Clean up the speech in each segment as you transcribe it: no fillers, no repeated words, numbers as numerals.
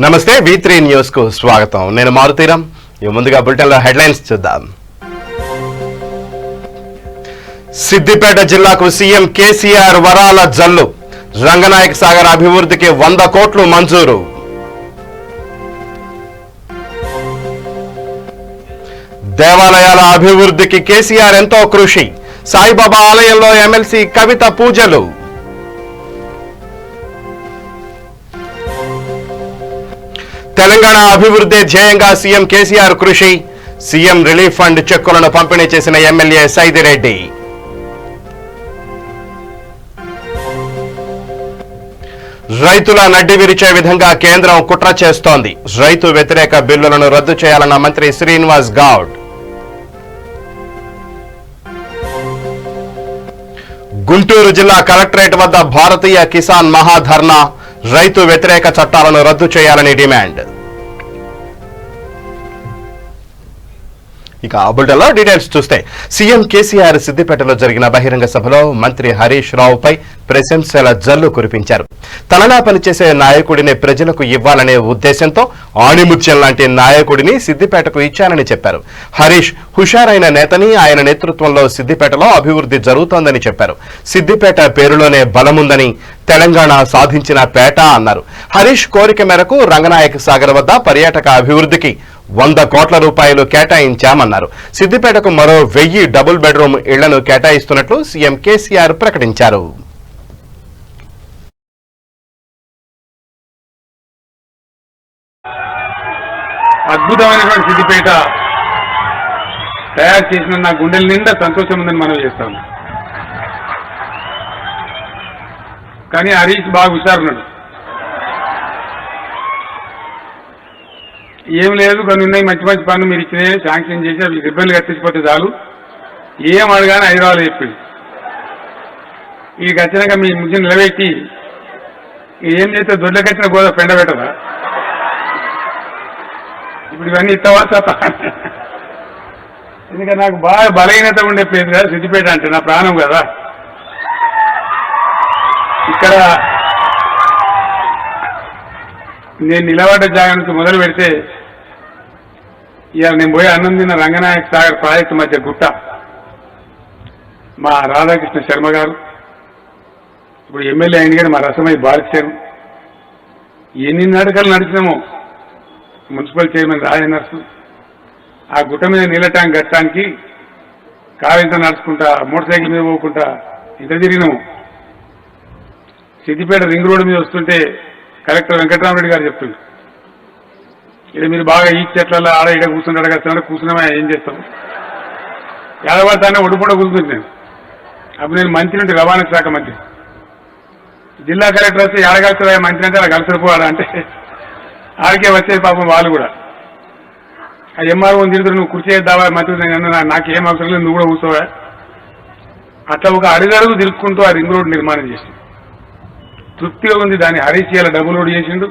నమస్తే V3 news కు స్వాగతం. నేను మారుతీరం. ముందుగా బులెటిన్ లో హెడ్లైన్స్ చూద్దాం. సిద్దిపేట జిల్లాకు సీఎం కేసీఆర్ వరాల జల్లు. రంగనాయక సాగర్ అభివృద్ధికి 100 కోట్లు మంజూరు. దేవాలయాల అభివృద్ధికి కేసీఆర్ ఎంతో కృషి. సాయిబాబా ఆలయంలో ఎమ్మెల్సీ కవిత పూజలు. తెలంగాణ అభివృద్ధి ధ్యేయంగా సీఎం కేసీఆర్ కృషి. సీఎం రిలీఫ్ ఫండ్ చెక్కులను పంపిణీ చేసిన ఎమ్మెల్యే సైదిరెడ్డి. రైతుల నడ్డి విరిచే విధంగా కేంద్రం కుట్ర చేస్తోంది. రైతు వ్యతిరేక బిల్లులను రద్దు చేయాలన్న మంత్రి శ్రీనివాస్ గౌడ్. గుంటూరు జిల్లా కలెక్టరేట్ వద్ద భారతీయ కిసాన్ మహాధర్నా. రైతు వ్యతిరేక చట్టాలను రద్దు చేయాలని డిమాండ్. ఇక బులెటిన్లో డీటెయిల్స్ చూస్తే సీఎం కేసీఆర్ సిద్దిపేటలో జరిగిన బహిరంగ సభలో మంత్రి హరీష్ రావుపై ప్రశంసల జల్లు కురిపించారు. తనలా పనిచేసే నాయకుడిని ప్రజలకు ఇవ్వాలనే ఉద్దేశంతో ఆణిముత్యం లాంటి నాయకుడిని సిద్దిపేటకు ఇచ్చానని చెప్పారు. హరీష్ హుషారైన నేతని, ఆయన నేతృత్వంలో సిద్దిపేటలో అభివృద్ధి జరుగుతోందని చెప్పారు. సిద్దిపేట పేరులోనే బలముందని, తెలంగాణ సాధించిన పేట అన్నారు. హరీష్ కోరిక మేరకు రంగనాయక సాగర్ వద్ద పర్యాటక అభివృద్ధికి 100 కోట్ల రూపాయలు కేటాయించామన్నారు. సిద్దిపేటకు మరో 1000 డబుల్ బెడ్రూమ్ ఇళ్లను కేటాయిస్తున్నట్లు సీఎం కేసీఆర్ ప్రకటించారు. అద్భుతమైనటువంటి సిద్దిపేట తయారు చేసిన నా గుండెల నిండా సంతోషం ఉందని మనం చేస్తాం. కానీ హరీష్ బాగా హుషారున్నాడు. ఏం లేదు, కొన్ని ఉన్నాయి మంచి మంచి పనులు మీరు ఇచ్చినాయి, శాంక్షన్ చేసి అవి రిబ్బన్లు కట్టించిపోతే చాలు, ఏం అడగానే హైదరాబాద్ చెప్పింది. ఈ ఖచ్చితంగా మీ ముఖ్యం నిలబెట్టి ఏం చేస్తే దొడ్లకచ్చిన గోదా పెండ పెట్టదా? ఇప్పుడు ఇవన్నీ ఇస్తావా తప్ప? ఎందుకంటే నాకు బాగా బలహీనత ఉండే ప్లేస్ కదా సిద్దిపేట అంటే, నా ప్రాణం కదా. ఇక్కడ నేను నిలబడ్డ జాగా నుంచి మొదలు పెడితే ఇవాళ నేను పోయి అన్నం తిన్న రంగనాయక సాగర్ ప్రాజెక్టు మధ్య గుట్ట మా రాధాకృష్ణ శర్మ గారు, ఇప్పుడు ఎమ్మెల్యే అయిన గారు మా రసమయ్య బాలకిశారు, ఎన్ని నడకలు నడిచినామో మున్సిపల్ చైర్మన్ రాజనర్సు, ఆ గుట్ట మీద నీళ్ళ ట్యాంక్ కట్టడానికి కారు ఇంత నడుచుకుంటా, మోటార్ సైకిల్ మీద పోకుండా ఇంత తిరిగినాము. సిద్దిపేట రింగ్ రోడ్డు మీద వస్తుంటే కలెక్టర్ వెంకటరామరెడ్డి గారు చెప్తుండ్రు, ఇది మీరు బాగా ఈ చెట్లలో ఆడ ఇడ కూర్చుంటాడు కదా, కూర్చున్నామా ఏం చేస్తాం, యాదవాడితోనే ఒడిపూట కూర్చుంది. నేను అప్పుడు నేను మంత్రి ఉంటే రవాణా శాఖ మంత్రి, జిల్లా కలెక్టర్ వస్తే ఏడగలుగుతుందా మంత్రి అంటే అలా కలిసిపోవాలా అంటే ఆడికే వచ్చేది పాపం వాళ్ళు కూడా. ఆ ఎంఆర్ఓ తిరుగుతారు, నువ్వు కుర్చీ చేద్దావా మంత్రి, నాకేం అవసరం లేదు, నువ్వు కూడా కూర్చోవా. అట్లా ఒక అడుగడుగు తిరుక్కుంటూ ఆ రింగ్ రోడ్ నిర్మాణం చేసింది. తృప్తిగా ఉంది. దాన్ని హరీష్ ఇలా డబుల్ రోడ్ చేసిండు,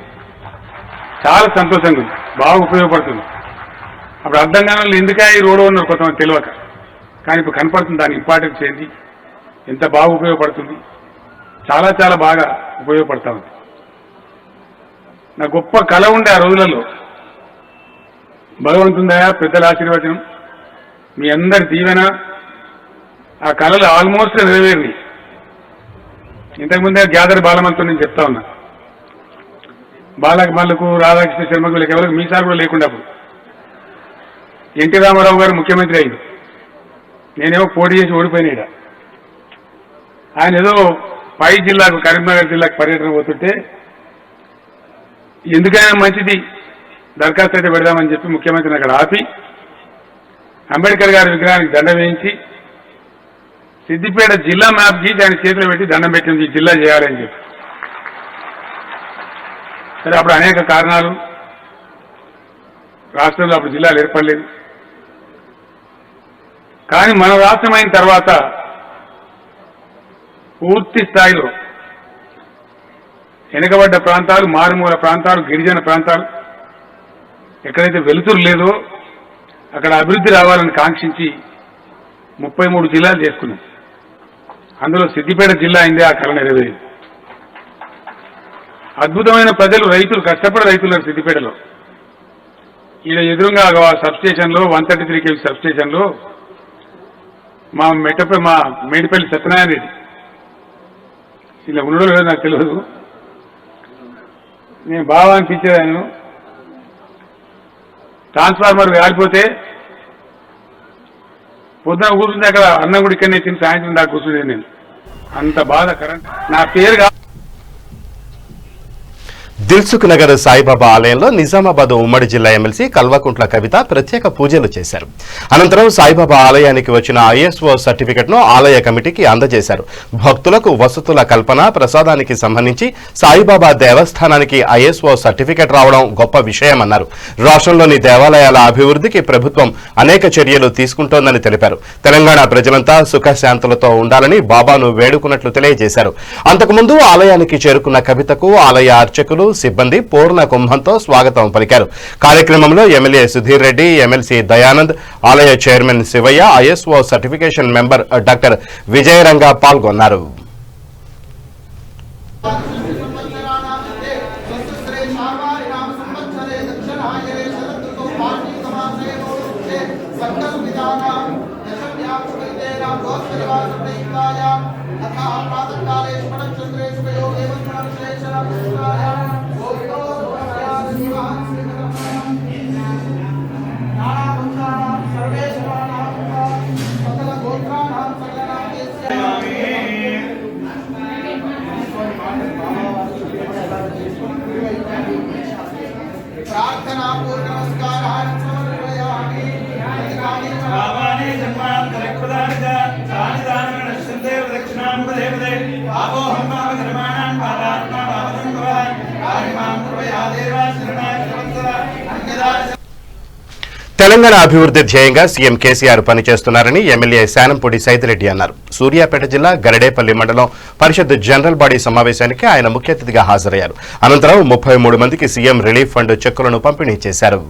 చాలా సంతోషంగా ఉంది, బాగా ఉపయోగపడుతుంది. అప్పుడు అర్థం కాని ఎందుకే ఈ రోడ్డు ఉన్నారు కొంతమంది తెలియక, కానీ ఇప్పుడు కనపడుతుంది దాని ఇంపార్టెన్స్ ఏంటి, ఎంత బాగా ఉపయోగపడుతుంది, చాలా చాలా బాగా ఉపయోగపడతా ఉంది. నా గొప్ప కళ ఉండే ఆ రోజులలో, భగవంతుందయా పెద్దల ఆశీర్వచనం, మీ అందరి దీవెన, ఆ కళలు ఆల్మోస్ట్ నెరవేరినాయి. ఇంతకుముందే గ్యాదర్ బాలమలతో నేను చెప్తా ఉన్నా, బాలకు రాధాకృష్ణ శర్మకు వీళ్ళకి ఎవరికి మీసాలు కూడా లేకుండా అప్పుడు ఎన్టీ రామారావు గారు ముఖ్యమంత్రి అయింది, నేనేమో పోటీ చేసి ఓడిపోయినాడు. ఆయన ఏదో పై జిల్లాకు కరీంనగర్ జిల్లాకు పర్యటన పోతుంటే ఎందుకైనా మంచిది దరఖాస్తు అయితే పెడదామని చెప్పి ముఖ్యమంత్రిని అక్కడ ఆపి అంబేద్కర్ గారి విగ్రహానికి దండం వేయించి సిద్దిపేట జిల్లా మ్యాప్ గీసి ఆయన చేతిలో పెట్టి దండం పెట్టింది, ఈ జిల్లా చేయాలని చెప్పి. సరే, అప్పుడు అనేక కారణాలు, రాష్ట్రంలో అప్పుడు జిల్లాలు ఏర్పడలేదు. కానీ మన రాష్ట్రం అయిన తర్వాత పూర్తి స్థాయిలో వెనుకబడ్డ ప్రాంతాలు, మారుమూల ప్రాంతాలు, గిరిజన ప్రాంతాలు, ఎక్కడైతే వెలుతురు లేదో అక్కడ అభివృద్ధి రావాలని కాంక్షించి 33 జిల్లాలు చేసుకున్నాం. అందులో సిద్దిపేట జిల్లా అయిందే ఆ కళ నెరవేరింది. అద్భుతమైన ప్రజలు, రైతులు, కష్టపడే రైతులు సిద్దిపేటలో. ఈయన ఎదురుగా సబ్స్టేషన్లో 133 kV సబ్స్టేషన్లో మా మేడిపల్లి సత్యనారాయణ రెడ్డి ఇలా ఉండడం లేదో నాకు తెలియదు. నేను బాగా అనిపించేది ఆయన ట్రాన్స్ఫార్మర్ కాలిపోతే పొద్దున కూర్చుంటే అక్కడ అన్నం కూడా ఇక్కడనే తిని సాయంత్రం దాకా కూర్చుండేది నేను. అంత బాధ కరెంట్. నా పేరు దిల్సుఖ్ నగర్ సాయిబాబా ఆలయంలో నిజామాబాద్ ఉమ్మడి జిల్లా ఎమ్మెల్సీ కల్వకుంట్ల కవిత ప్రత్యేక పూజలు చేశారు. అనంతరం సాయిబాబా ఆలయానికి వచ్చిన ఐఎస్ఓ సర్టిఫికెట్ను ఆలయ కమిటీకి అందజేశారు. భక్తులకు వసతుల కల్పన, ప్రసాదానికి సంబంధించి సాయిబాబా దేవస్థానానికి ఐఎస్ఓ సర్టిఫికెట్ రావడం గొప్ప విషయమన్నారు. రాష్ట్రంలోని దేవాలయాల అభివృద్ధికి ప్రభుత్వం అనేక చర్యలు తీసుకుంటోందని తెలిపారు. తెలంగాణ ప్రజలంతా సుఖశాంతులతో ఉండాలని బాబాను వేడుకున్నట్లు తెలియజేశారు. అంతకుముందు ఆలయానికి చేరుకున్న కవితకు ఆలయ అర్చకులు, సిబ్బంది పూర్ణ కుంభంతో స్వాగతం పలికారు. కార్యక్రమంలో ఎమ్మెల్యే సుధీర్ రెడ్డి, ఎమ్మెల్సీ దయానంద్, ఆలయ chairman Shivayya, ISO certification member doctor Vijayaranga పాల్గొన్నారు. తెలంగాణ అభివృద్ధి ధ్యేయంగా సీఎం కేసీఆర్ పనిచేస్తున్నారని ఎమ్మెల్యే శానంపూడి సైదిరెడ్డి అన్నారు. సూర్యాపేట జిల్లా గరడేపల్లి మండలం పరిషత్ జనరల్ బాడీ సమావేశానికి ఆయన ముఖ్య అతిథిగా హాజరయ్యారు. అనంతరం 33 మందికి సీఎం రిలీఫ్ ఫండ్ చెక్కులను పంపిణీ చేశారు.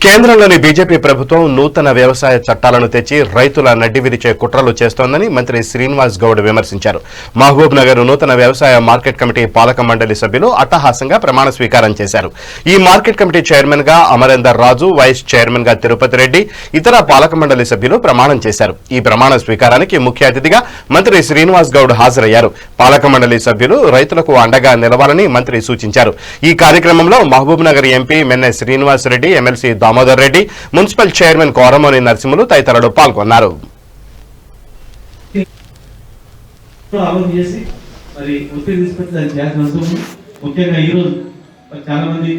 కేంద్రంలోని బీజేపీ ప్రభుత్వం నూతన వ్యవసాయ చట్టాలను తెచ్చి రైతుల నడ్డి విరిచే కుట్రలు చేస్తోందని మంత్రి శ్రీనివాస్ గౌడ్ విమర్శించారు. మహబూబ్ నగర్ నూతన వ్యవసాయ మార్కెట్ కమిటీ పాలక మండలి సభ్యులు అట్టహాసంగా ప్రమాణ స్వీకారం చేశారు. ఈ మార్కెట్ కమిటీ చైర్మన్ గా అమరేందర్ రాజు, వైస్ చైర్మన్ గా తిరుపతి రెడ్డి, ఇతర పాలక మండలి సభ్యులు ప్రమాణం చేశారు. ఈ ప్రమాణ స్వీకారానికి ముఖ్య అతిథిగా మంత్రి శ్రీనివాస్ గౌడ్ హాజరయ్యారు. పాలక మండలి సభ్యులు రైతులకు అండగా నిలవాలని మంత్రి సూచించారు. ఈ కార్యక్రమంలో Mahabubnagar MP Manne Srinivas Reddy, MLC Damodar Reddy, municipal chairman Koramoni Narasimhulu తదితరులు పాల్గొన్నారు. ముఖ్యంగా ఈరోజు చాలా మంది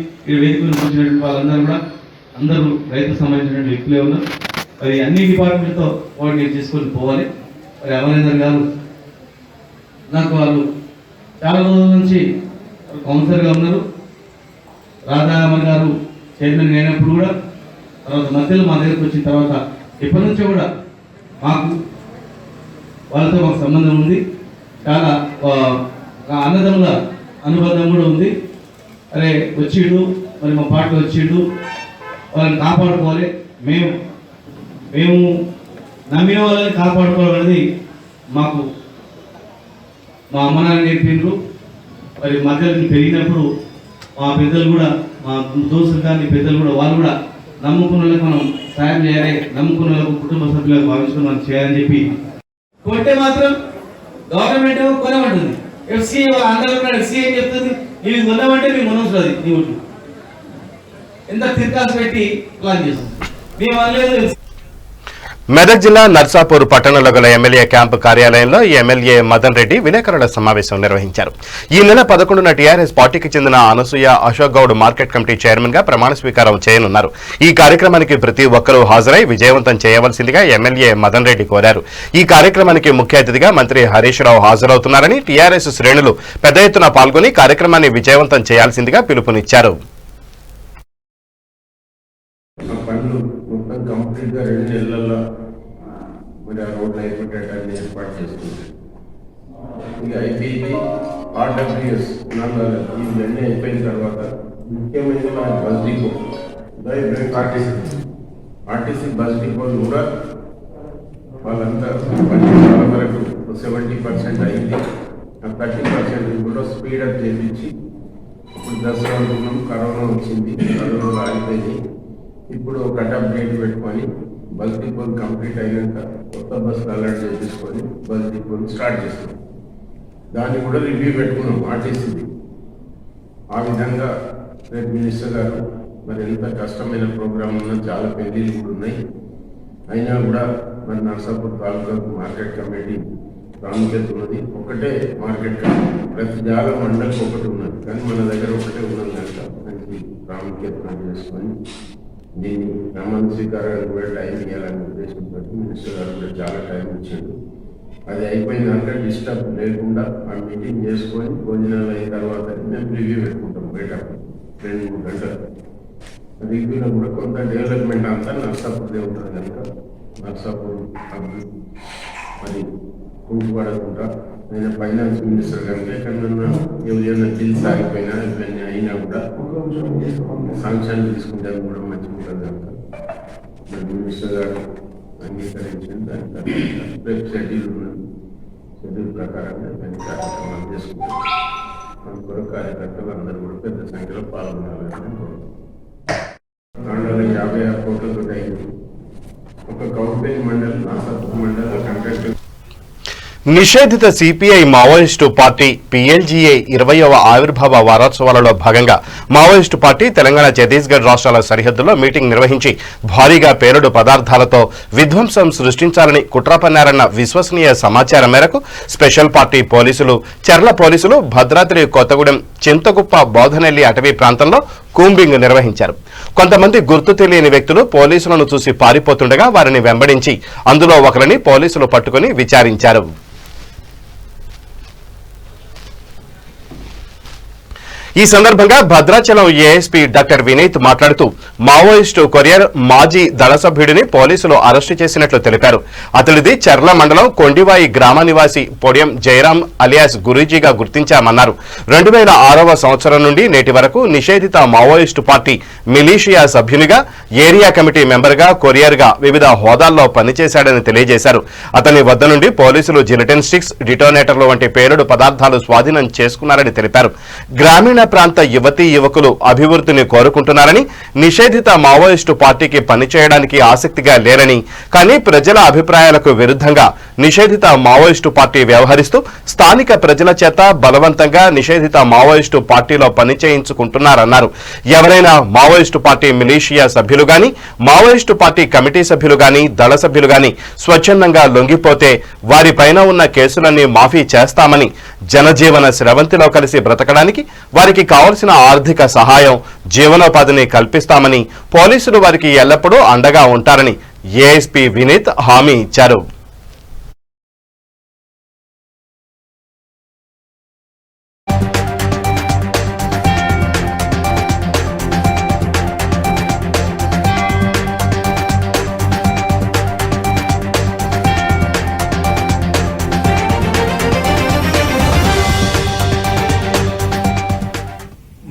వేదికలు వచ్చినటువంటి వాళ్ళందరూ కూడా అందరూ రైతుకు సంబంధించినటువంటి వ్యక్తులే ఉన్నారు. మరి అన్ని డిపార్ట్మెంట్తో కోఆర్డినేట్ చేసుకొని పోవాలి. మరి అమరేందర్ గారు నాకు వాళ్ళు చాలా రోజుల నుంచి కౌన్సిలర్గా ఉన్నారు. రాధామణి గారు చైర్మన్ అయినప్పుడు కూడా, తర్వాత మధ్యలో మా దగ్గరకు వచ్చిన తర్వాత ఎప్పటి నుంచో కూడా వాళ్ళతో మాకు సంబంధం ఉంది. చాలా అన్నదమ్ముల అనుబంధం కూడా ఉంది. అరే వచ్చిండు, మరి మా పాటలు వచ్చిండు, వాళ్ళని కాపాడుకోవాలి. మేము నమ్మిన వాళ్ళని కాపాడుకోవాలనేది మాకు మా అమ్మ నాన్న నేర్పిండ్రు. మరి మధ్యలో పెరిగినప్పుడు మా పెద్దలు కూడా, మా దోస్తులు కానీ పెద్దలు కూడా, వాళ్ళు కూడా నమ్ముకున్న వాళ్ళకి మనం సాయం చేయాలి, నమ్ముకున్న వాళ్ళకు కుటుంబ సభ్యులకు భావించుకుని మనం చేయాలని చెప్పి కొంటే మాత్రం గవర్నమెంట్ కొనమంటుంది. ఎఫ్సీ అందరూ ఎఫ్సీ ఏం చెప్తుంది, ఇవి కొనమంటే మేము కొనవసరం. నీ ఓట్లు ఎంత తిరకాసు పెట్టి ప్లాన్ చేస్తుంది. మేము అనలేదు. మెదక్ జిల్లా నర్సాపూర్ పట్టణంలో గల ఎమ్మెల్యే క్యాంపు కార్యాలయంలో ఎమ్మెల్యే మదన్ రెడ్డి విలేకరుల సమావేశం నిర్వహించారు. ఈ నెల 11న టీఆర్ఎస్ పార్టీకి చెందిన Anasuya Ashok Goud market committee chairman గా ప్రమాణ స్వీకారం చేయనున్నారు. ఈ కార్యక్రమానికి ప్రతి ఒక్కరూ హాజరై విజయవంతం చేయవలసిందిగా ఎమ్మెల్యే మదన్ రెడ్డి కోరారు. ఈ కార్యక్రమానికి ముఖ్య అతిథిగా మంత్రి హరీష్ రావు హాజరవుతున్నారని, టీఆర్ఎస్ శ్రేణులు పెద్ద ఎత్తున పాల్గొని కార్యక్రమాన్ని విజయవంతం చేయాల్సిందిగా పిలుపునిచ్చారు. ఏర్పాటు చేస్తుంది. ఇక ఐపీజీ ఆర్డబ్ల్యూఎస్ ఇవన్నీ అయిపోయిన తర్వాత ముఖ్యమైన మన బస్ డిపో ఆర్టీసీ బస్ డిపోలు కూడా వాళ్ళంతా చాలా వరకు 70% అయింది. 30% కూడా స్పీడప్ చేయించి ఇప్పుడు దసరా అనుకున్నాం, కరోనా వచ్చింది, కరోనా ఆగిపోయింది. ఇప్పుడు ఒక కటప్ డేట్ పెట్టుకొని బస్ డిపోలు కంప్లీట్ అయినాక కొత్త బస్సులు అలర్ట్ చేయించుకొని బస్ డిపోలు స్టార్ట్ చేస్తాం. దాన్ని కూడా రివ్యూ పెట్టుకున్నాం ఆర్టీసీది. ఆ విధంగా రేపు మినిస్టర్ గారు మరి ఎంత కష్టమైన ప్రోగ్రామ్ ఉన్నా చాలా పెళ్లిళ్ళు కూడా ఉన్నాయి. అయినా కూడా మరి నర్సాపూర్ తాలూకాకు మార్కెట్ కమిటీ ప్రాముఖ్యత ఉన్నది. ఒకటే మార్కెట్ కమిటీ ప్రతి జాల మండలికి ఒకటి ఉన్నది, కానీ మన దగ్గర ఒకటే ఉన్నది కనుక మంచి ప్రాముఖ్యత చేసుకొని దీన్ని ప్రమాణ స్వీకారానికి కూడా టైం ఇవ్వాలనే ఉద్దేశంతో మినిస్టర్ గారు కూడా చాలా టైం ఇచ్చాడు. అది అయిపోయినాక డిస్టర్బ్ లేకుండా ఆ మీటింగ్ చేసుకొని భోజనాలు అయిన తర్వాత మేము రివ్యూ పెట్టుకుంటాం. బయట 2-3 గంటలు రివ్యూలో కూడా కొంత డెవలప్మెంట్ అంతా నర్సాపూర్దే ఉంటుంది కనుక నర్సాపూర్ మరి కుంటుపడకుండా నేను ఫైనాన్స్ మినిస్టర్ కనుక ఎక్కడన్నా ఎవరైనా బిల్స్ ఆగిపోయినా ఇవన్నీ అయినా కూడా శాంక్షన్ తీసుకుంటే కూడా మంచిగా ఉంటుంది కనుక మరి మినిస్టర్ గారు అంగీకరించింది. దానికి రేపు షెడ్యూల్ ప్రకారంగా దాన్ని కార్యక్రమాలు చేసుకుంటాం. అందుకొరకు కార్యకర్తలు అందరూ కూడా పెద్ద సంఖ్యలో పాల్గొనాలని కోరుకుంటున్నాం. 56 కోట్లతో అయింది. ఒక కౌంపేజ్ మండలి, నాసాపూర్ మండలి కాంట్రాక్టర్. నిషేధిత సిపిఐ మావోయిస్టు పార్టీ PLGA 20వ ఆవిర్భావ వారోత్సవాలలో భాగంగా మావోయిస్టు పార్టీ తెలంగాణ, ఛత్తీస్గఢ్ రాష్ట్రాల సరిహద్దుల్లో మీటింగ్ నిర్వహించి భారీగా పేలుడు పదార్థాలతో విధ్వంసం సృష్టించాలని కుట్ర పన్నారన్న విశ్వసనీయ సమాచారం మేరకు స్పెషల్ పార్టీ పోలీసులు, చర్ల పోలీసులు భద్రాద్రి కొత్తగూడెం చింతకుప్ప బోధనెల్లి అటవీ ప్రాంతంలో కూంబింగ్ నిర్వహించారు. కొంతమంది గుర్తు తెలియని వ్యక్తులు పోలీసులను చూసి పారిపోతుండగా వారిని వెంబడించి అందులో ఒకరిని పోలీసులు పట్టుకుని విచారించారు. ఈ సందర్భంగా భద్రాచలం ఏఎస్పీ డాక్టర్ వినీత్ మాట్లాడుతూ మావోయిస్టు కొరియర్ మాజీ దళ సభ్యుడిని పోలీసులు అరెస్టు చేసినట్లు తెలిపారు. అతడిది చర్ల మండలం కొండివాయి గ్రామ నివాసి పొడియం జయరాం అలియాస్ గురూజీగా గుర్తించామన్నారు. 2006వ సంవత్సరం నుండి నేటి వరకు నిషేధిత మావోయిస్టు పార్టీ మిలీషియా సభ్యునిగా, ఏరియా కమిటీ మెంబర్గా, కొరియర్గా వివిధ హోదాల్లో పనిచేశాడని తెలియజేశారు. అతని వద్ద నుండి పోలీసులు జిలెటిన్ స్టిక్స్, డిటోనేటర్లు వంటి పేలుడు పదార్థాలు స్వాధీనం చేసుకున్నారని తెలిపారు. గ్రామీణ ప్రాంత యువతీ యువకులు అభివృద్ధిని కోరుకుంటున్నారని, నిషేధిత మావోయిస్టు పార్టీకి పనిచేయడానికి ఆసక్తిగా లేరని, కానీ ప్రజల అభిప్రాయాలకు విరుద్ధంగా నిషేధిత మావోయిస్టు పార్టీ వ్యవహరిస్తూ స్థానిక ప్రజల చేత బలవంతంగా నిషేధిత మావోయిస్టు పార్టీలో పనిచేయించుకుంటున్నారన్నారు. ఎవరైనా మావోయిస్టు పార్టీ మిలీషియా సభ్యులు గాని, మావోయిస్టు పార్టీ కమిటీ సభ్యులు గాని, దళ సభ్యులు గాని స్వచ్ఛందంగా లొంగిపోతే వారిపైన ఉన్న కేసులన్నీ మాఫీ చేస్తామని, జనజీవన స్రవంతిలో కలిసి బ్రతకడానికి వారికి కావలసిన ఆర్థిక సహాయం, జీవనోపాధిని కల్పిస్తామని, పోలీసులు వారికి ఎల్లప్పుడూ అండగా ఉంటారని ఏఎస్పీ వినీత్ హామీ ఇచ్చారు.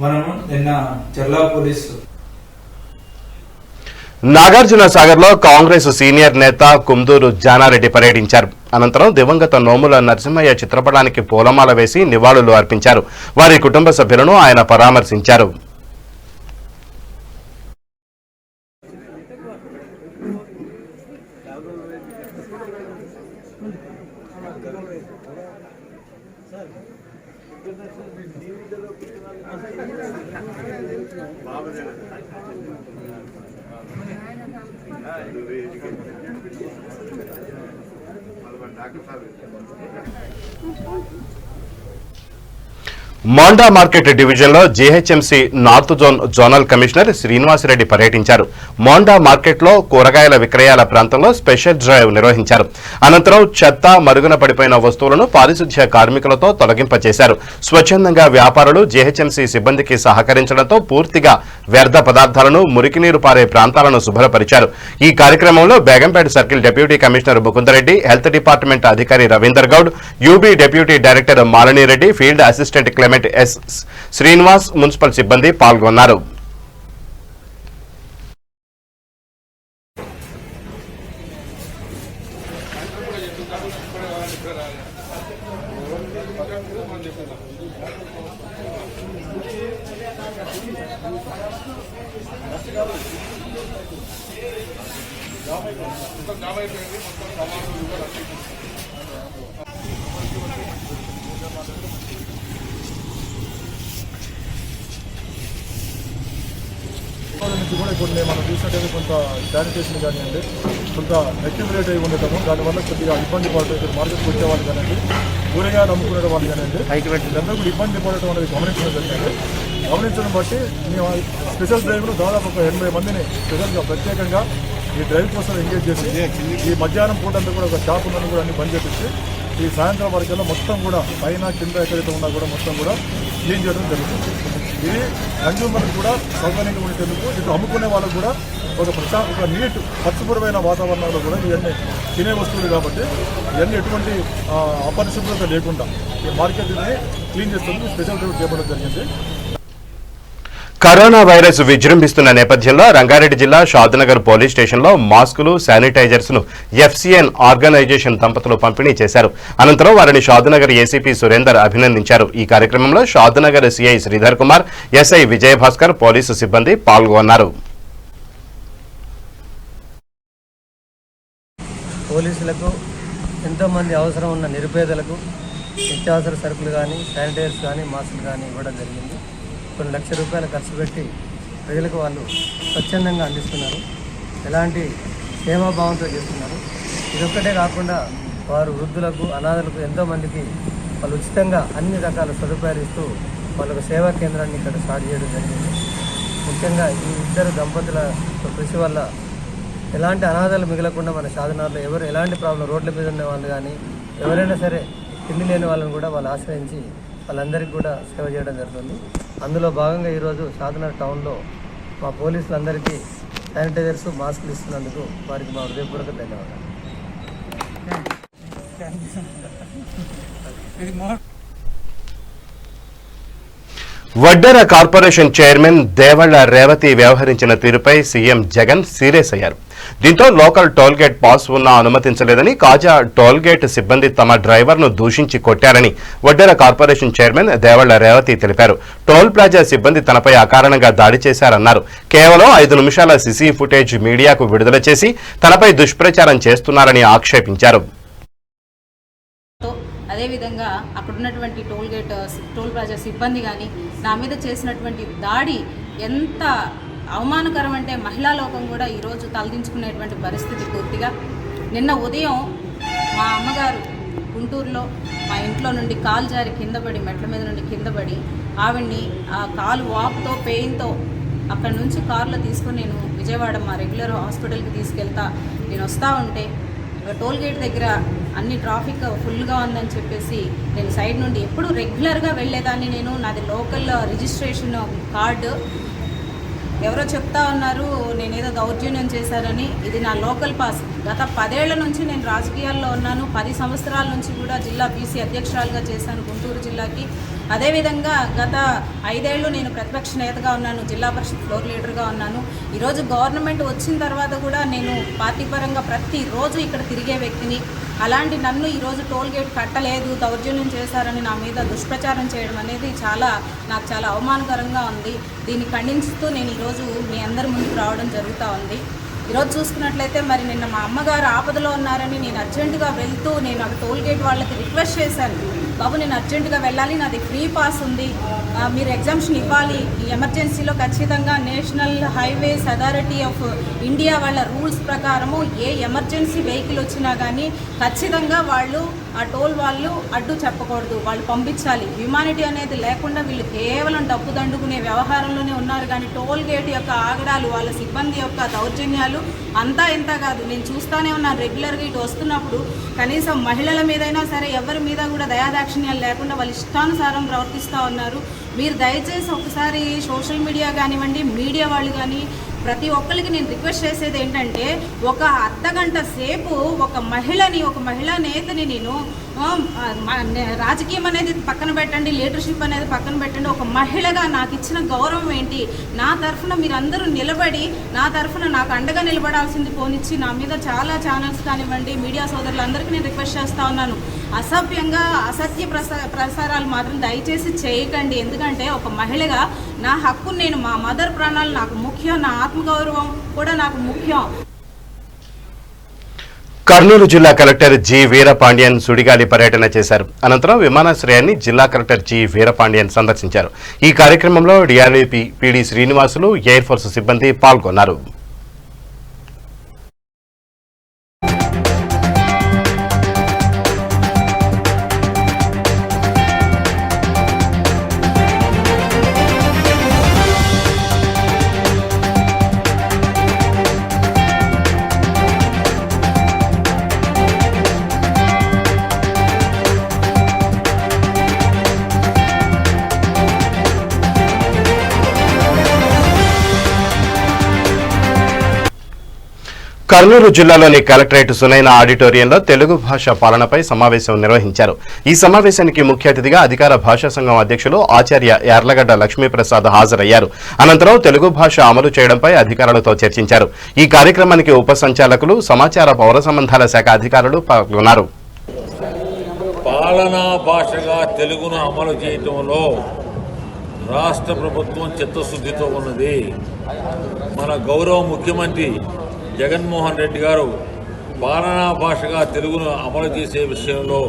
మనము నిన్న చర్లా పోలీసు నాగార్జున సాగర్ లో కాంగ్రెస్ సీనియర్ నేత కుందూరు జానారెడ్డి పర్యటించారు. అనంతరం దివంగత నోముల నరసింహయ్య చిత్రపటానికి పూలమాల వేసి నివాళులు అర్పించారు. వారి కుటుంబ సభ్యులను ఆయన పరామర్శించారు. మోండా మార్కెట్ డివిజన్ లో GHMC north zone zonal commissioner Srinivasareddy పర్యటించారు. మోండా మార్కెట్ లో కూరగాయల విక్రయాల ప్రాంతంలో స్పెషల్ డ్రైవ్ నిర్వహించారు. అనంతరం చెత్త, మరుగున పడిపోయిన వస్తువులను పారిశుధ్య కార్మికులతో తొలగింపచేశారు. స్వచ్ఛందంగా వ్యాపారులు జీహెచ్ఎంసీ సిబ్బందికి సహకరించడంతో పూర్తిగా వ్యర్థ పదార్థాలను, మురికినీరు పారే ప్రాంతాలను శుభ్రపరిచారు. ఈ కార్యక్రమంలో Begumpet circle deputy commissioner Mukunda Reddy, health department అధికారి Ravinder Goud, UB deputy director Malini Reddy, field assistant Clement S Srinivas, municipal సిబ్బంది పాల్గొన్నారు. నుంచి కూడా కొన్ని మనం చూసినట్టయితే కొంత శానిటేషన్ కానివ్వండి, కొంత అక్యుమిలేట్ అయి ఉండటము, దానివల్ల కొద్దిగా ఇబ్బంది పడుతుంది. మార్కెట్కి వచ్చేవాళ్ళు కానివ్వండి, కూరగాయలు అమ్ముకునే వాళ్ళు కానివ్వండి, ఇదంతా కూడా ఇబ్బంది పడటం అనేది గమనించడం జరిగింది. గమనించడం బట్టి మేము స్పెషల్ డ్రైవ్లో దాదాపు ఒక 80 మందిని స్పెషల్గా ప్రత్యేకంగా ఈ డ్రైవ్ కోసం ఎంగేజ్ చేసి ఈ మధ్యాహ్నం పూట అంతా కూడా ఒక షాప్ ఉన్నది కూడా అన్ని బంద్ చేపించి ఈ సాయంత్రం వరకల్లా మొత్తం కూడా పైన కింద ఎక్కడైతే ఉన్నా కూడా మొత్తం కూడా క్లీన్ చేయడం జరుగుతుంది. ఇది కన్జ్యూమర్కి కూడా సౌకర్యంగా ఉండేందుకు, ఇటు అమ్ముకునే వాళ్ళకు కూడా ఒక నీట్ పరిశుభ్రమైన వాతావరణంలో కూడా ఇవన్నీ తినే వస్తువులు కాబట్టి ఇవన్నీ ఎటువంటి అపరిశుభ్రత లేకుండా ఈ మార్కెట్ని క్లీన్ చేస్తుంది స్పెషల్ డ్రైవ్ చేయడం జరిగింది. కరోనా వైరస్ విజృంభిస్తున్న నేపథ్యంలో రంగారెడ్డి జిల్లా షాద్నగర్ పోలీస్ స్టేషన్లో మాస్కులు, శానిటైజర్స్ ను ఎఫ్సిఎన్ ఆర్గనైజేషన్ దంపతులు పంపిణీ చేశారు. అనంతరం వారిని షాద్నగర్ ఏసీపీ సురేందర్ అభినందించారు. ఈ కార్యక్రమంలో Shadnagar CI Sridhar Kumar, SI Vijayabhaskar, police సిబ్బంది పాల్గొన్నారు. పోలీసులకు ఎంతోమంది అవసరం ఉన్న నిరుపేదలకు నిత్యావసర సరుకులు కానీ, శానిటైజర్స్ కానీ, మాస్కులు కానీ ఇవ్వడం జరిగింది. కొన్ని లక్షల రూపాయలు ఖర్చు పెట్టి ప్రజలకు వాళ్ళు స్వచ్ఛందంగా అందిస్తున్నారు. ఎలాంటి సేవాభావంతో చేస్తున్నారు. ఇదొక్కటే కాకుండా వారు వృద్ధులకు, అనాథలకు ఎంతోమందికి వాళ్ళు ఉచితంగా అన్ని రకాల సదుపాయాలు ఇస్తూ వాళ్ళకు సేవా కేంద్రాన్ని ఇక్కడ స్టార్ట్ చేయడం జరిగింది. ముఖ్యంగా ఈ ఇద్దరు దంపతుల కృషి వల్ల ఎలాంటి అనాథాలు మిగలకుండా మన షాద్నగర్లో ఎవరు ఎలాంటి ప్రాబ్లం, రోడ్ల మీద ఉన్న వాళ్ళు కానీ ఎవరైనా సరే తిండి లేని వాళ్ళని కూడా వాళ్ళు ఆశ్రయించి వాళ్ళందరికీ కూడా సేవ చేయడం జరుగుతుంది. అందులో భాగంగా ఈరోజు షాద్నగర్ టౌన్లో మా పోలీసులందరికీ శానిటైజర్స్, మాస్కులు ఇస్తున్నందుకు వారికి మా హృదయపూర్వక ధన్యవాదాలు. వడ్డెర కార్పొరేషన్ చైర్మన్ దేవళ్ల రేవతి వ్యవహరించిన తీరుపై సీఎం జగన్ సీరియస్ అయ్యారు. దీంతో లోకల్ టోల్గేట్ పాస్ ఉన్నా అనుమతించలేదని, కాజా టోల్గేట్ సిబ్బంది తమ డ్రైవర్ను దూషించి కొట్టారని వడ్డెర కార్పొరేషన్ చైర్మన్ దేవళ్ల రేవతి తెలిపారు. టోల్ ప్లాజా సిబ్బంది తనపై అకారణంగా దాడి చేశారన్నారు. కేవలం 5 నిమిషాల సీసీ ఫుటేజ్ మీడియాకు విడుదల చేసి తనపై దుష్ప్రచారం చేస్తున్నారని ఆక్షేపించారు. అదేవిధంగా అక్కడ ఉన్నటువంటి టోల్ ప్లాజా సిబ్బంది కానీ నా మీద చేసినటువంటి దాడి ఎంత అవమానకరం అంటే మహిళా లోకం కూడా ఈరోజు తలదించుకునేటువంటి పరిస్థితి పూర్తిగా. నిన్న ఉదయం మా అమ్మగారు గుంటూరులో మా ఇంట్లో నుండి కాలు జారి కిందపడి, మెట్ల మీద నుండి కిందపడి ఆవిడ్ని ఆ కాలు వాపుతో, పెయిన్తో అక్కడి నుంచి కారులో తీసుకొని నేను విజయవాడ మా రెగ్యులర్ హాస్పిటల్కి తీసుకెళ్తా నేను వస్తూ ఉంటే టోల్ గేట్ దగ్గర అన్ని ట్రాఫిక్ ఫుల్గా ఉందని చెప్పేసి నేను సైడ్ నుండి ఎప్పుడు రెగ్యులర్గా వెళ్ళేదాన్ని. నేను నాది లోకల్ రిజిస్ట్రేషన్ కార్డు. ఎవరో చెప్తా ఉన్నారు నేనేదో దౌర్జన్యం చేశానని. ఇది నా లోకల్ పాస్. గత 10 ఏళ్ల నుంచి నేను రాజకీయాల్లో ఉన్నాను. 10 సంవత్సరాల నుంచి కూడా జిల్లా బీసీ అధ్యక్షురాలుగా చేశాను గుంటూరు జిల్లాకి. అదేవిధంగా గత 5 ఏళ్ళు నేను ప్రతిపక్ష నేతగా ఉన్నాను, జిల్లా పరిషత్ ఫ్లోర్ లీడర్గా ఉన్నాను. ఈరోజు గవర్నమెంట్ వచ్చిన తర్వాత కూడా నేను పార్టీ పరంగా ప్రతిరోజు ఇక్కడ తిరిగే వ్యక్తిని. అలాంటి నన్ను ఈరోజు టోల్ గేట్ కట్టలేదు, దౌర్జన్యం చేశారని నా మీద దుష్ప్రచారం చేయడం అనేది నాకు చాలా అవమానకరంగా ఉంది. దీన్ని ఖండిస్తూ నేను ఈరోజు మీ అందరి ముందుకు రావడం జరుగుతూ ఉంది. ఈరోజు చూసుకున్నట్లయితే మరి నిన్న మా అమ్మగారు ఆపదలో ఉన్నారని నేను అర్జెంటుగా వెళ్తూ నేను అక్కడ టోల్ గేట్ వాళ్ళకి రిక్వెస్ట్ చేశాను, బాబు నేను అర్జెంటుగా వెళ్ళాలి, నాది ఫ్రీ పాస్ ఉంది, మీరు ఎగ్జామ్షన్ ఇవ్వాలి. ఈ ఎమర్జెన్సీలో ఖచ్చితంగా national highways authority of India వాళ్ళ రూల్స్ ప్రకారము ఏ ఎమర్జెన్సీ వెహికల్ వచ్చినా కానీ ఖచ్చితంగా వాళ్ళు ఆ టోల్ వాళ్ళు అడ్డు చెప్పకూడదు, వాళ్ళు పంపించాలి. హ్యూమానిటీ అనేది లేకుండా వీళ్ళు కేవలం డబ్బు దండుకునే వ్యవహారంలోనే ఉన్నారు. కానీ టోల్ గేట్ యొక్క ఆగడాలు, వాళ్ళ సిబ్బంది యొక్క దౌర్జన్యాలు అంతా ఇంత కాదు. నేను చూస్తూనే ఉన్నాను రెగ్యులర్గా ఇటు వస్తున్నప్పుడు. కనీసం మహిళల మీదైనా సరే ఎవరి మీద కూడా దయాదాక్ష నిర్దాక్షిణ్యాలు లేకుండా వాళ్ళ ఇష్టానుసారం ప్రవర్తిస్తూ ఉన్నారు. మీరు దయచేసి ఒకసారి సోషల్ మీడియా కానివ్వండి, మీడియా వాళ్ళు కానీ ప్రతి ఒక్కరికి నేను రిక్వెస్ట్ చేసేది ఏంటంటే, ఒక అర్ధగంట సేపు ఒక మహిళా నేతని నేను రాజకీయం అనేది పక్కన పెట్టండి, లీడర్షిప్ అనేది పక్కన పెట్టండి, ఒక మహిళగా నాకు ఇచ్చిన గౌరవం ఏంటి, నా తరఫున మీరందరూ నిలబడి నా తరఫున నాకు అండగా నిలబడాల్సింది పోనిచ్చి నా మీద చాలా ఛానల్స్ కానివ్వండి, మీడియా సోదరులందరికీ నేను రిక్వెస్ట్ చేస్తూ ఉన్నాను. అసభ్యంగా అసత్య ప్రసారాలు మాత్రం దయచేసి చేయకండి. ఎందుకంటే ఒక మహిళగా నా హక్కు, నేను మా మదర్ ప్రాణాలు నాకు ముఖ్యం, నా ఆత్మగౌరవం కూడా నాకు ముఖ్యం. కర్నూలు జిల్లా కలెక్టర్ జి వీరపాండ్యన్ సుడిగాలి పర్యటన చేశారు. అనంతరం విమానాశ్రయాన్ని జిల్లా కలెక్టర్ జి వీరపాండ్యన్ సందర్శించారు. ఈ కార్యక్రమంలో డిఆర్ఐపీ పిడి శ్రీనివాసులు, ఎయిర్ ఫోర్స్ సిబ్బంది పాల్గొన్నారు. కర్నూలు జిల్లాలోని కలెక్టరేట్ సునైన ఆడిటోరియంలో తెలుగు భాష పాలనపై సమావేశం నిర్వహించారు. ఈ సమావేశానికి ముఖ్య అతిథిగా అధికార భాషా సంఘం అధ్యక్షులు ఆచార్య యార్లగడ్డ లక్ష్మీప్రసాద్ హాజరయ్యారు. అనంతరం తెలుగు భాష అమలు చేయడంపై అధికారులతో చర్చించారు. ఈ కార్యక్రమానికి ఉప సంచాలకులు, సమాచార పౌర సంబంధాల శాఖ అధికారులు పాల్గొన్నారు. పాలనా భాషగా తెలుగును అమలు చేయటంలో రాష్ట్ర ప్రభుత్వం చిత్తశుద్ధితో ఉన్నది. మన గౌరవ ముఖ్యమంత్రి జగన్మోహన్ రెడ్డి గారు పాలనా భాషగా తెలుగును అమలు చేసే విషయంలో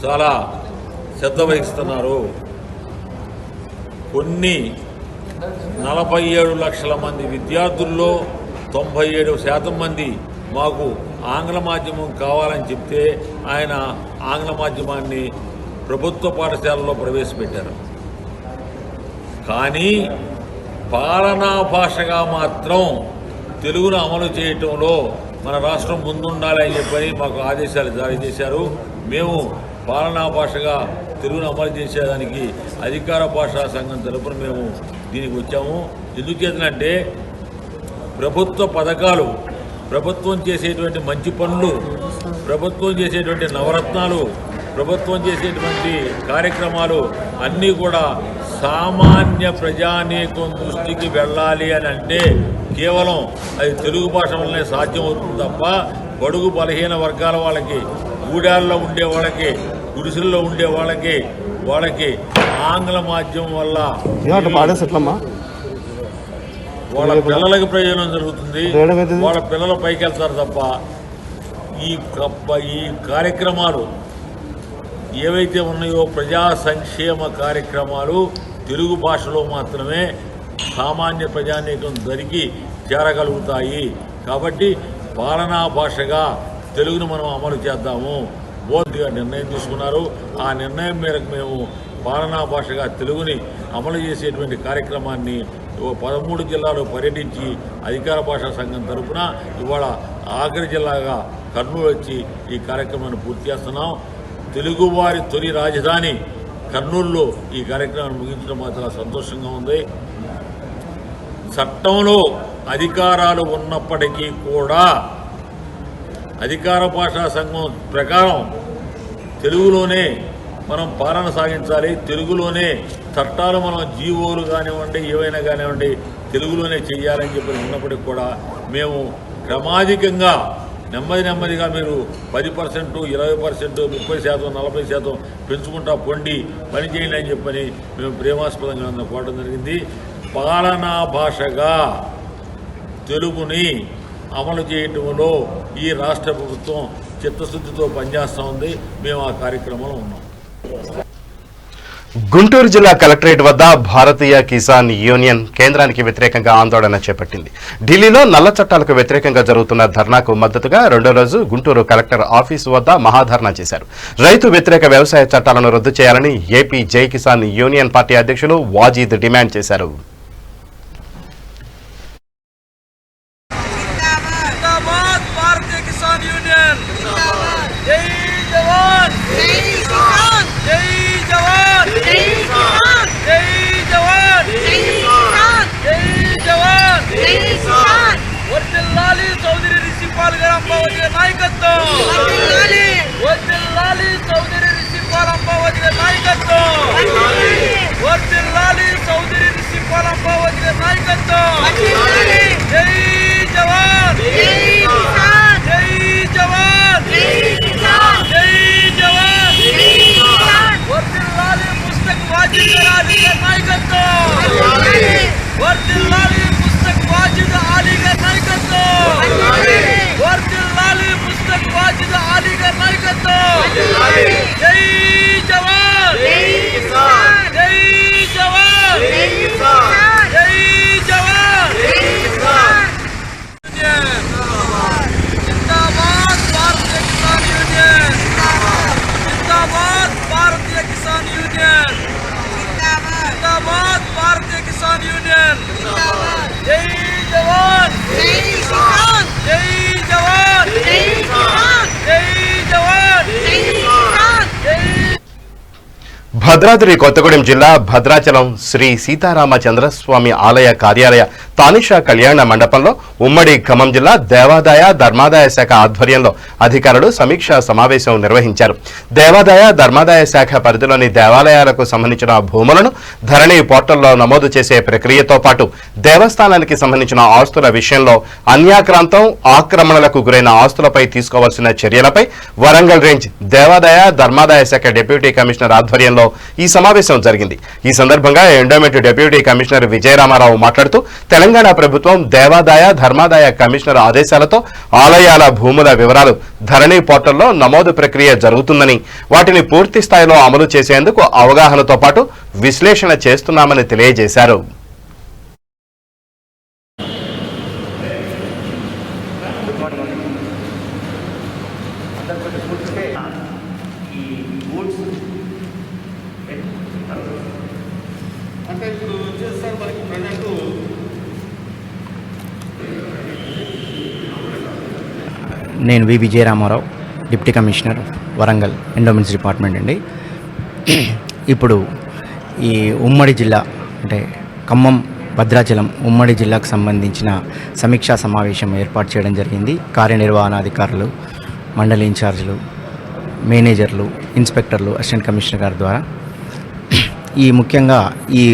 చాలా శ్రద్ధ వహిస్తున్నారు. కొన్ని 47 లక్షల మంది విద్యార్థుల్లో 97% మంది మాకు ఆంగ్ల మాధ్యమం కావాలని చెప్తే ఆయన ఆంగ్ల మాధ్యమాన్ని ప్రభుత్వ పాఠశాలలో ప్రవేశపెట్టారు. కానీ పాలనా భాషగా మాత్రం తెలుగును అమలు చేయటంలో మన రాష్ట్రం ముందుండాలి అని చెప్పని మాకు ఆదేశాలు జారీ చేశారు. మేము పాలనా భాషగా తెలుగును అమలు చేసేదానికి అధికార భాషా సంఘం తరపున మేము దీనికి వచ్చాము. ఎందుచేతనంటే ప్రభుత్వ పథకాలు, ప్రభుత్వం చేసేటువంటి మంచి పనులు, ప్రభుత్వం చేసేటువంటి నవరత్నాలు, ప్రభుత్వం చేసేటువంటి కార్యక్రమాలు అన్నీ కూడా సామాన్య ప్రజానీకం దృష్టికి వెళ్ళాలి అని అంటే కేవలం అది తెలుగు భాష వల్లనే సాధ్యమవుతుంది తప్ప బడుగు బలహీన వర్గాల వాళ్ళకి, గూడాల్లో ఉండే వాళ్ళకి, గుడిసెల్లో ఉండే వాళ్ళకి ఆంగ్ల మాధ్యమం వల్ల వాళ్ళ పిల్లలకి ప్రయోజనం జరుగుతుంది. వాళ్ళ పిల్లల పైకి వెళ్తారు తప్ప ఈ కార్యక్రమాలు ఏవైతే ఉన్నాయో ప్రజా సంక్షేమ కార్యక్రమాలు తెలుగు భాషలో మాత్రమే సామాన్య ప్రజానీకం జరిగి చేరగలుగుతాయి. కాబట్టి పాలనా భాషగా తెలుగును మనం అమలు చేద్దాము. బోర్డుగా నిర్ణయం తీసుకున్నారు. ఆ నిర్ణయం మేరకు మేము పాలనా భాషగా తెలుగుని అమలు చేసేటువంటి కార్యక్రమాన్ని 13 జిల్లాలో పర్యటించి అధికార భాషా సంఘం తరఫున ఇవాళ ఆఖరి జిల్లాగా కర్నూలు వచ్చి ఈ కార్యక్రమాన్ని పూర్తి చేస్తున్నాం. తెలుగువారి తొలి రాజధాని కర్నూలులో ఈ కార్యక్రమాన్ని ముగించడం మాత్రం సంతోషంగా ఉంది. చట్టంలో అధికారాలు ఉన్నప్పటికీ కూడా అధికార భాషా సంఘం ప్రకారం తెలుగులోనే మనం పాలన సాగించాలి. తెలుగులోనే చట్టాలు మనం జీవోలు కానివ్వండి, ఏవైనా కానివ్వండి తెలుగులోనే చేయాలని చెప్పి ఉన్నప్పటికీ కూడా మేము క్రమాధికంగా నెమ్మదిగా మీరు 10%, 20%, 30%, 40% పెంచుకుంటా పొండి పని చేయండి అని చెప్పని మేము ప్రేమాస్పదంగా కోవడం జరిగింది. పాలనా భాషగా తెలుగుని అమలు చేయటంలో ఈ రాష్ట్ర ప్రభుత్వం చిత్తశుద్ధితో పనిచేస్తూ ఉంది. మేము ఆ కార్యక్రమంలో ఉన్నాం. గుంటూరు జిల్లా కలెక్టరేట్ వద్ద భారతీయ కిసాన్ యూనియన్ కేంద్రానికి వ్యతిరేకంగా ఆందోళన చేపట్టింది. ఢిల్లీలో నల్ల చట్టాలకు వ్యతిరేకంగా జరుగుతున్న ధర్నాకు మద్దతుగా రెండో రోజు గుంటూరు కలెక్టర్ ఆఫీసు వద్ద మహాధర్నా చేశారు. రైతు వ్యతిరేక వ్యవసాయ చట్టాలను రద్దు చేయాలని ఏపీ జై కిసాన్ యూనియన్ పార్టీ అధ్యక్షులు వాజీద్ డిమాండ్ చేశారు. జై భద్రాద్రి కొత్తగూడెం జిల్లా భద్రాచలం శ్రీ సీతారామచంద్రస్వామి ఆలయ కార్యాలయ తానిషా కళ్యాణ మండపంలో ఉమ్మడి ఖమ్మం జిల్లా దేవాదాయ ధర్మాదాయ శాఖ ఆధ్వర్యంలో అధికారులు సమీక్షా సమావేశం నిర్వహించారు. దేవాదాయ ధర్మాదాయ శాఖ పరిధిలోని దేవాలయాలకు సంబంధించిన భూములను ధరణి పోర్టల్లో నమోదు చేసే ప్రక్రియతో పాటు దేవస్థానానికి సంబంధించిన ఆస్తుల విషయంలో అన్యాక్రాంతం ఆక్రమణలకు గురైన ఆస్తులపై తీసుకోవాల్సిన చర్యలపై వరంగల్ రేంజ్ దేవాదాయ ధర్మాదాయ శాఖ డిప్యూటీ కమిషనర్ ఆధ్వర్యంలో ఈ సమావేశం జరిగింది. ఈ సందర్భంగా ఎండోమెంట్ డిప్యూటీ కమిషనర్ విజయరామారావు మాట్లాడుతూ తెలంగాణ ప్రభుత్వం దేవాదాయ ధర్మాదాయ కమిషనర్ ఆదేశాలతో ఆలయాల భూముల వివరాలు ధరణి పోర్టల్లో నమోదు ప్రక్రియ జరుగుతుందని, వాటిని పూర్తి స్థాయిలో అమలు చేసేందుకు అవగాహనతో పాటు విశ్లేషణ చేస్తున్నామని తెలియజేశారు. నేను V Vijayaramarao, deputy commissioner Warangal endowments department అండి. ఇప్పుడు ఈ ఉమ్మడి జిల్లా అంటే ఖమ్మం భద్రాచలం ఉమ్మడి జిల్లాకు సంబంధించిన సమీక్షా సమావేశం ఏర్పాటు చేయడం జరిగింది. కార్యనిర్వహణాధికారులు, మండలి ఇన్ఛార్జీలు, మేనేజర్లు, ఇన్స్పెక్టర్లు, అసిస్టెంట్ కమిషనర్ గారి ద్వారా ముఖ్యంగా ఈ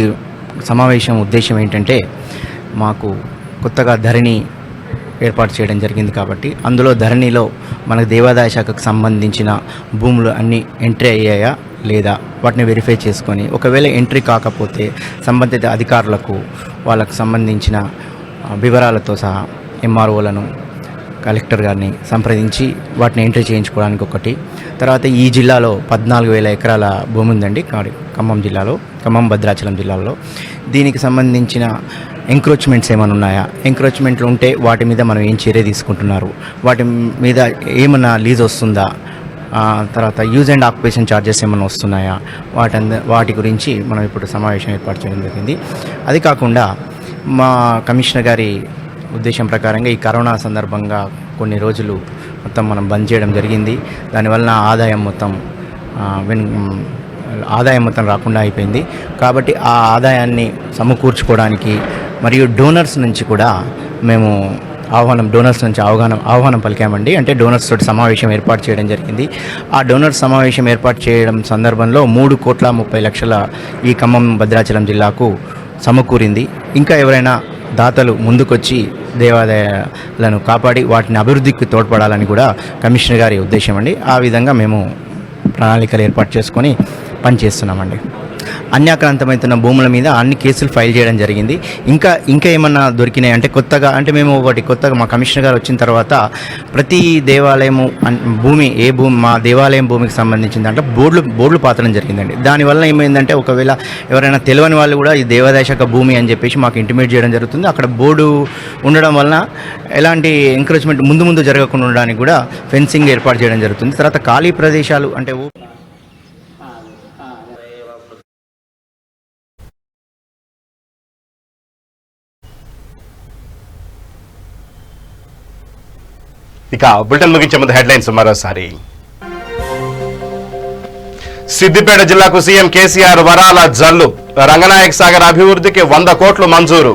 సమావేశం ఉద్దేశం ఏంటంటే, మాకు కొత్తగా ధరణి ఏర్పాటు చేయడం జరిగింది కాబట్టి అందులో ధరణిలో మనకు దేవాదాయ శాఖకు సంబంధించిన భూములు అన్నీ ఎంట్రీ అయ్యాయా లేదా వాటిని వెరిఫై చేసుకొని, ఒకవేళ ఎంట్రీ కాకపోతే సంబంధిత అధికారులకు వాళ్ళకు సంబంధించిన వివరాలతో సహా ఎంఆర్ఓలను, కలెక్టర్ గారిని సంప్రదించి వాటిని ఎంట్రీ చేయించుకోవడానికి ఒకటి. తర్వాత ఈ జిల్లాలో 14,000 ఎకరాల భూమి ఉందండి ఖమ్మం జిల్లాలో, ఖమ్మం భద్రాచలం జిల్లాలో. దీనికి సంబంధించిన ఎంక్రోచ్మెంట్స్ ఏమైనా ఉన్నాయా, ఎంక్రోచ్మెంట్లు ఉంటే వాటి మీద మనం ఏం చర్య తీసుకుంటున్నారు, వాటి మీద ఏమైనా లీజ్ వస్తుందా, తర్వాత యూజ్ అండ్ ఆక్యుపేషన్ ఛార్జెస్ ఏమైనా వస్తున్నాయా, వాటి గురించి మనం ఇప్పుడు సమావేశం ఏర్పాటు చేయడం జరిగింది. అది కాకుండా మా కమిషనర్ గారి ఉద్దేశం ప్రకారంగా ఈ కరోనా సందర్భంగా కొన్ని రోజులు మొత్తం మనం బంద్ చేయడం జరిగింది. దానివల్ల ఆదాయం మొత్తం రాకుండా అయిపోయింది. కాబట్టి ఆ ఆదాయాన్ని సమకూర్చుకోవడానికి మరియు డోనర్స్ నుంచి కూడా మేము ఆహ్వానం పలికామండి. అంటే డోనర్స్ తోటి సమావేశం ఏర్పాటు చేయడం జరిగింది. ఆ డోనర్స్ సమావేశం ఏర్పాటు చేయడం సందర్భంలో 3,30,00,000 ఈ ఖమ్మం భద్రాచలం జిల్లాకు సమకూరింది. ఇంకా ఎవరైనా దాతలు ముందుకొచ్చి దేవాలయాలను కాపాడి వాటిని అభివృద్ధికి తోడ్పడాలని కూడా కమిషనర్ గారి ఉద్దేశం అండి. ఆ విధంగా మేము ప్రణాళికలు ఏర్పాటు చేసుకొని పనిచేస్తున్నామండి. అన్యాక్రాంతమవుతున్న భూముల మీద అన్ని కేసులు ఫైల్ చేయడం జరిగింది. ఇంకా ఏమన్నా దొరికినాయి అంటే మేము కొత్తగా మా కమిషనర్ గారు వచ్చిన తర్వాత ప్రతి దేవాలయము మా దేవాలయం భూమికి సంబంధించిన దాంట్లో బోర్డులు పాతడం జరిగిందండి. దానివల్ల ఏమైందంటే, ఒకవేళ ఎవరైనా తెలియని వాళ్ళు కూడా ఈ దేవాదాయ శాఖ భూమి అని చెప్పేసి మాకు ఇంటిమేట్ చేయడం జరుగుతుంది. అక్కడ బోర్డు ఉండడం వలన ఎలాంటి ఎంకరేజ్మెంట్ ముందు జరగకుండా ఉండడానికి కూడా ఫెన్సింగ్ ఏర్పాటు చేయడం జరుగుతుంది. తర్వాత ఖాళీ ప్రదేశాలు అంటే ఇక బులెటిన్ ముగించే ముందు హెడ్లైన్స్ మరోసారి. సిద్దిపేట జిల్లాకు సీఎం కేసీఆర్ వరాల జల్లు, రంగనాయక సాగర్ అభివృద్ధికి 100 కోట్లు మంజూరు.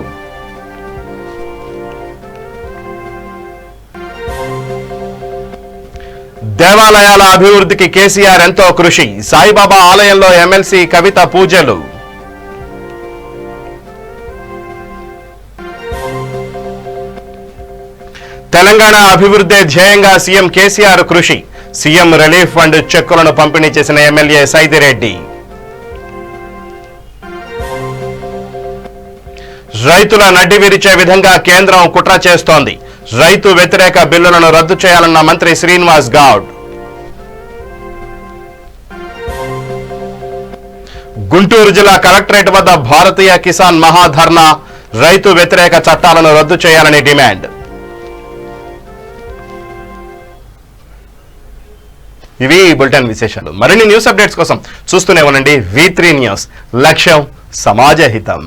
దేవాలయాల అభివృద్ధికి కేసీఆర్ ఎంతో కృషి, సాయిబాబా ఆలయంలో ఎమ్మెల్సీ కవిత పూజలు. తెలంగాణ అభివృద్ధి ధ్యేయంగా సీఎం కేసీఆర్ కృషి. సీఎం రిలీఫ్ ఫండ్ చెక్కులను పంపిణీ చేసిన ఎమ్మెల్యే సైదిరెడ్డి. రైతుల నడ్డి విరిచే విధంగా కేంద్రం కుట్ర చేస్తోంది. రైతు వ్యతిరేక బిల్లులను రద్దు చేయాలన్న మంత్రి శ్రీనివాస్ గౌడ్. గుంటూరు జిల్లా కలెక్టరేట్ వద్ద భారతీయ కిసాన్ మహాధర్నా. రైతు వ్యతిరేక చట్టాలను రద్దు చేయాలని డిమాండ్. ఇవి బులెటిన్ విశేషాలు. మరిన్ని న్యూస్ అప్డేట్స్ కోసం చూస్తూనే ఉండండి V3 న్యూస్. లక్ష్యం సమాజ హితం.